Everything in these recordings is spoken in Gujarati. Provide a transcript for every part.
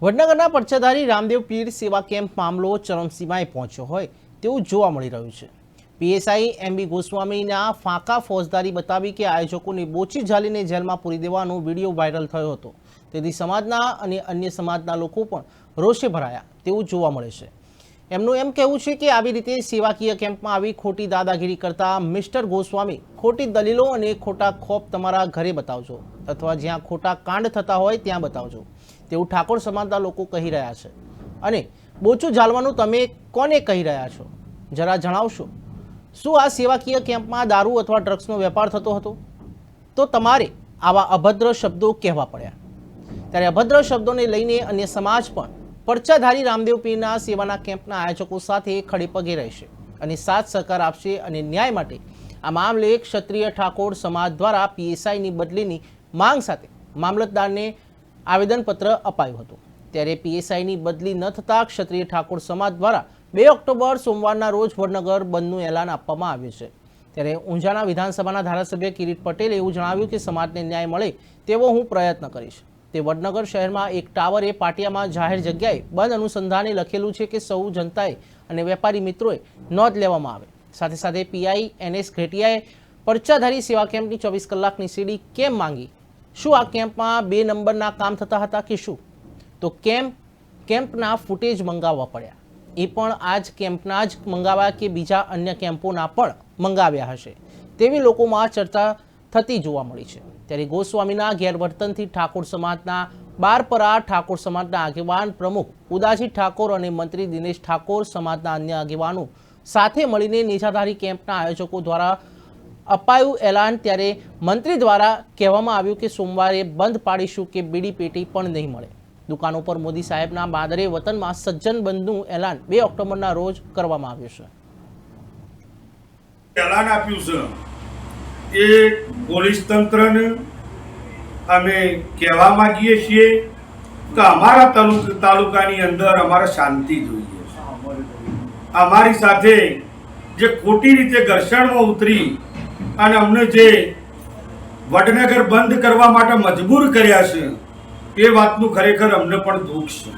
વડનગરના પડછાધારી રામદેવ પીર સેવા કેમ્પ મામલો ચરમસીમાએ પહોંચ્યો હોય તેવું જોવા મળી રહ્યું છે। પીએસઆઈ એમબી ગોસ્વામીના ફાંકા ફોજદારી બતાવી કે આયોજકોને બોચી ઝાલીને જેલમાં પૂરી દેવાનો વિડીયો વાયરલ થયો હતો, તેથી સમાજના અને અન્ય સમાજના લોકો પણ રોષે ભરાયા તેવું જોવા મળે છે। એમનું એમ કહેવું છે કે આવી રીતે સેવાકીય કેમ્પમાં આવી ખોટી દાદાગીરી કરતા મિસ્ટર ગોસ્વામી ખોટી દલીલો અને ખોટા ખોફ તમારા ઘરે બતાવજો અથવા જ્યાં ખોટા કાંડ થતા હોય ત્યાં બતાવજો તેવું ઠાકોર સમાજના લોકો કહી રહ્યા છે। અને બોચું ઝાલવાનું તમે કોને કહી રહ્યા છો, જરા જણાવશો? શું આ સેવાકીય કેમ્પમાં દારૂ અથવા ડ્રગ્સનો વેપાર થતો હતો? તો તમારે આવા અભદ્ર શબ્દો કહેવા પડ્યા। ત્યારે અભદ્ર શબ્દોને લઈને અન્ય સમાજ પણ પડછાધારી રામદેવ પીરના સેવાના કેમ્પના આયોજકો સાથે ખડે પગે રહેશે અને સાથ સહકાર આપશે અને ન્યાય માટે આ મામલે ક્ષત્રિય ઠાકોર સમાજ દ્વારા પીએસઆઈની બદલીની માંગ સાથે મામલતદારને આવેદનપત્ર અપાયું હતું। ત્યારે પીએસઆઈની બદલી ન થતાં ક્ષત્રિય ઠાકોર સમાજ દ્વારા 2 ઓક્ટોબર સોમવારના રોજ વડનગર બંધનું એલાન આપવામાં આવ્યું છે। ત્યારે ઊંઝાના વિધાનસભાના ધારાસભ્ય કિરીટ પટેલે એવું જણાવ્યું કે સમાજને ન્યાય મળે તેવો હું પ્રયત્ન કરીશ। તે વડનગર શહેરમાં એક ટાવરે પાટિયામાં જાહેર જગ્યાએ બંધ અનુસંધાને લખેલું છે કે સૌ જનતાએ અને વેપારી મિત્રોએ નોંધ લેવામાં આવે। સાથે સાથે પીઆઈ એનએસ ઘેટિયાએ પડછાધારી સેવા કેમ્પની 24 કલાકની સીડી કેમ માંગી? શું આ કેમ્પમાં 2 નંબરના કામ થતા હતા કે શું? તો કેમ્પના ફૂટેજ મંગાવવા પડ્યા, એ પણ આ જ કેમ્પના જ મંગાવ્યા કે બીજા અન્ય કેમ્પોના પણ મંગાવ્યા હશે તેવી લોકોમાં ચર્ચા થતી જોવા મળી છે। ત્યારે ગોસ્વામીના ગેરવર્તનથી ઠાકોર સમાજના બારપરા ઠાકોર સમાજના આગેવાન પ્રમુખ ઉદાસી ઠાકોર અને મંત્રી દિનેશ ઠાકોર સમાજના અન્ય આગેવાનો સાથે મળીને નેજાધારી કેમ્પના આયોજકો દ્વારા અપાયું એલાન। ત્યારે મંત્રી દ્વારા કહેવામાં આવ્યું કે સોમવારે બંધ પાડીશું કે બીડી પેટી પણ નહીં મળે। દુકાનો પર મોદી સાહેબના બાદરે વતનમાં સજ્જન બંધનું એલાન 2 ઓક્ટોબરના રોજ કરવામાં આવ્યું છે। એલાન આપ્યું છે એ પોલીસ તંત્રને અમે કહેવા માંગીએ છીએ કે અમારા તાલુકાની અંદર અમારે શાંતિ જોઈએ। અમારી સાથે જે ખોટી રીતે ઘર્ષણમાં ઉતરી અને અમને જે વડનગર બંધ કરવા માટે મજબૂર કર્યા છે એ વાતનું ખરેખર અમને પણ દુઃખ છે।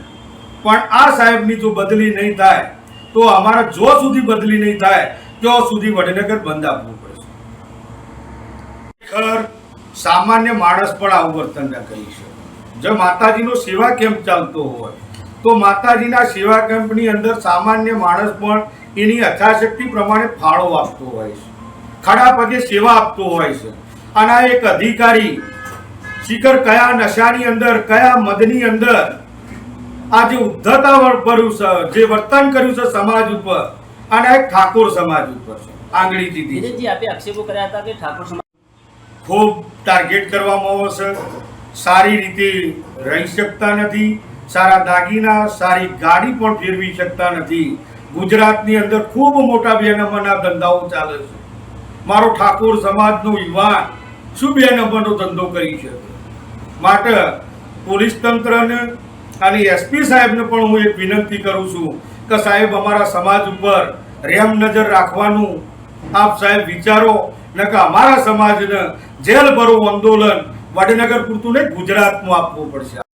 પણ આ સાહેબની જો બદલી નહીં થાય તો અમારા જો સુધી બદલી નહીં થાય ત્યાં સુધી વડનગર બંધ આપવું પડશે। ખરેખર સામાન્ય માણસ પણ આવું વર્તન ન કરી શકે। જો માતાજીનો સેવા કેમ્પ ચાલતો હોય તો માતાજીના સેવા કેમ્પની અંદર સામાન્ય માણસ પણ એની યથાશક્તિ પ્રમાણે ફાળો આપતો હોય છે, ખડા પગે સેવા આપતો હોય છે। અને આ એક અધિકારી શિખર કયા નશાની અંદર કયા મદની અંદર આ જે ઉદ્ધતા ભર્યું છે, જે વર્તન કર્યું છે સમાજ ઉપર અને એક ઠાકોર સમાજ ઉપર છે આંગળી દીધી। આપે આક્ષેપો કર્યા હતા કે ઠાકોર સમાજ ખૂબ ટાર્ગેટ કરવામાં આવે છે, સારી રીતે રહી શકતા નથી, સારા દાગીના સારી ગાડી પણ ફેરવી શકતા નથી। ગુજરાતની અંદર ખૂબ મોટા 2 નંબરના ધંધાઓ ચાલે છે। મારો ઠાકોર સમાજનો યુવાન શું 2 નંબરનો ધંધો કરી શકે? માટે પોલીસ તંત્રને અને એસપી સાહેબને પણ હું એક વિનંતી કરું છું કે સાહેબ અમારા સમાજ ઉપર રેમ નજર રાખવાનું આપ સાહેબ વિચારો, ન કે અમારા સમાજને જેલ ભરો આંદોલન વડનગર પૂરતું નહીં ગુજરાતમાં આપવું પડશે।